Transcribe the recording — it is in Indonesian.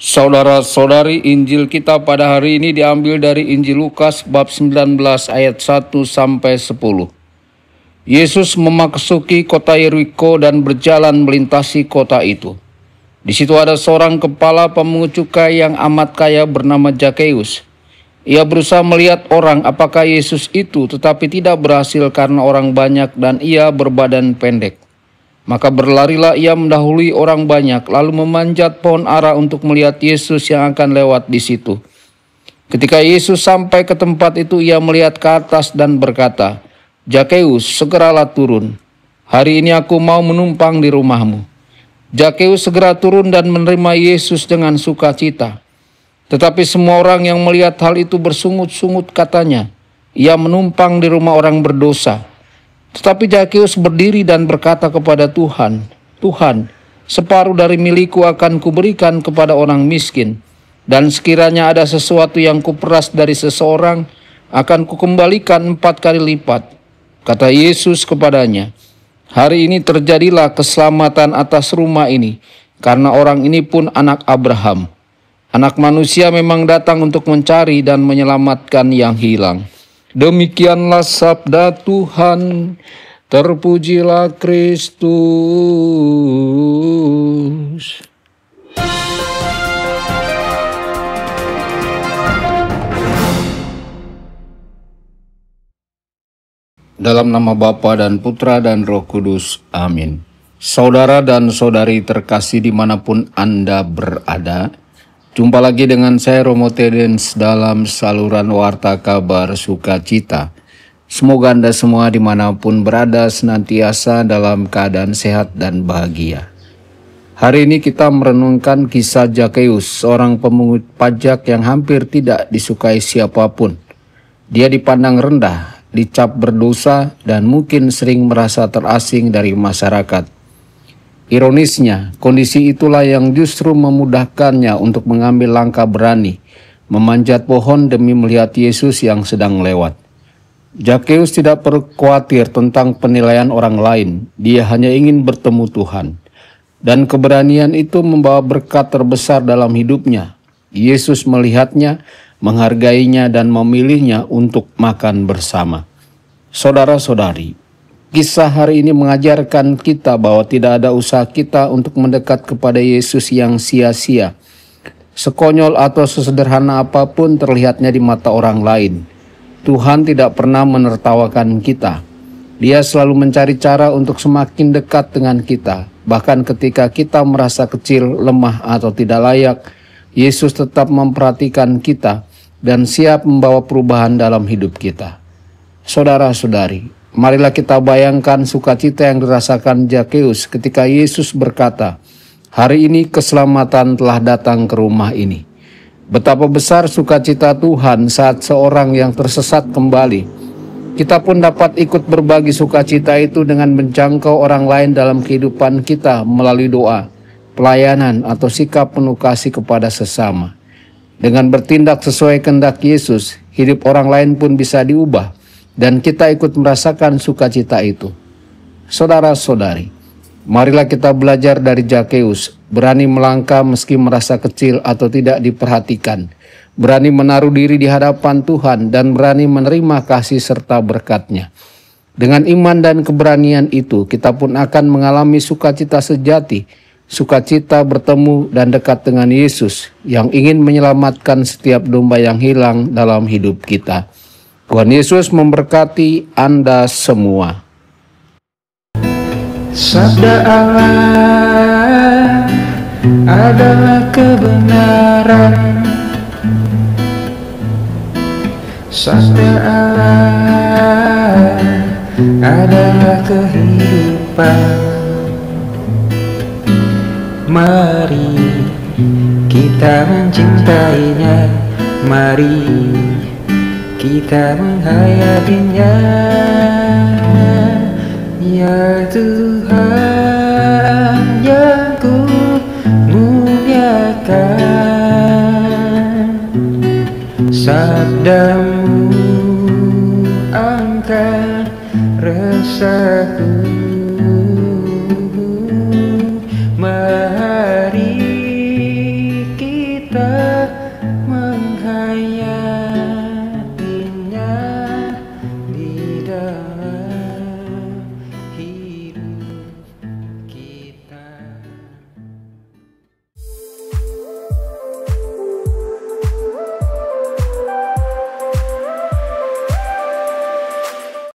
Saudara-saudari, Injil kita pada hari ini diambil dari Injil Lukas bab 19 ayat 1 sampai 10. Yesus memasuki kota Yeriko dan berjalan melintasi kota itu. Di situ ada seorang kepala pemungut cukai yang amat kaya bernama Zakeus. Ia berusaha melihat orang apakah Yesus itu, tetapi tidak berhasil karena orang banyak dan ia berbadan pendek. Maka berlarilah ia mendahului orang banyak, lalu memanjat pohon ara untuk melihat Yesus yang akan lewat di situ. Ketika Yesus sampai ke tempat itu, ia melihat ke atas dan berkata, "Zakeus, segeralah turun. Hari ini aku mau menumpang di rumahmu." Zakeus segera turun dan menerima Yesus dengan sukacita. Tetapi semua orang yang melihat hal itu bersungut-sungut katanya, "Ia menumpang di rumah orang berdosa." Tetapi Zakeus berdiri dan berkata kepada Tuhan, "Tuhan, separuh dari milikku akan kuberikan kepada orang miskin, dan sekiranya ada sesuatu yang kuperas dari seseorang, akan kukembalikan 4 kali lipat." Kata Yesus kepadanya, "Hari ini terjadilah keselamatan atas rumah ini, karena orang ini pun anak Abraham. Anak manusia memang datang untuk mencari dan menyelamatkan yang hilang." Demikianlah sabda Tuhan. Terpujilah Kristus. Dalam nama Bapa dan Putra dan Roh Kudus. Amin. Saudara dan saudari terkasih dimanapun Anda berada, jumpa lagi dengan saya Romo Tedens dalam saluran Warta Kabar Sukacita. Semoga Anda semua dimanapun berada senantiasa dalam keadaan sehat dan bahagia. Hari ini kita merenungkan kisah Zakeus, seorang pemungut pajak yang hampir tidak disukai siapapun. Dia dipandang rendah, dicap berdosa, dan mungkin sering merasa terasing dari masyarakat. Ironisnya, kondisi itulah yang justru memudahkannya untuk mengambil langkah berani, memanjat pohon demi melihat Yesus yang sedang lewat. Zakeus tidak perlu khawatir tentang penilaian orang lain, dia hanya ingin bertemu Tuhan. Dan keberanian itu membawa berkat terbesar dalam hidupnya. Yesus melihatnya, menghargainya, dan memilihnya untuk makan bersama. Saudara-saudari, kisah hari ini mengajarkan kita bahwa tidak ada usaha kita untuk mendekat kepada Yesus yang sia-sia. Sekonyol atau sesederhana apapun terlihatnya di mata orang lain, Tuhan tidak pernah menertawakan kita. Dia selalu mencari cara untuk semakin dekat dengan kita. Bahkan ketika kita merasa kecil, lemah, atau tidak layak, Yesus tetap memperhatikan kita dan siap membawa perubahan dalam hidup kita. Saudara-saudari, marilah kita bayangkan sukacita yang dirasakan Zakeus ketika Yesus berkata, "Hari ini keselamatan telah datang ke rumah ini." Betapa besar sukacita Tuhan saat seorang yang tersesat kembali. Kita pun dapat ikut berbagi sukacita itu dengan menjangkau orang lain dalam kehidupan kita melalui doa, pelayanan, atau sikap penuh kasih kepada sesama. Dengan bertindak sesuai kehendak Yesus, hidup orang lain pun bisa diubah, dan kita ikut merasakan sukacita itu. Saudara-saudari, marilah kita belajar dari Zakeus, berani melangkah meski merasa kecil atau tidak diperhatikan, berani menaruh diri di hadapan Tuhan, dan berani menerima kasih serta berkat-Nya. Dengan iman dan keberanian itu, kita pun akan mengalami sukacita sejati, sukacita bertemu dan dekat dengan Yesus yang ingin menyelamatkan setiap domba yang hilang dalam hidup kita. Tuhan Yesus memberkati Anda semua. Sabda Allah adalah kebenaran. Sabda Allah adalah kehidupan. Mari kita mencintainya, mari kita menghayatinya. Ya Tuhan yang ku muliakan, sabdamu angkat resahku. Mari kita tidak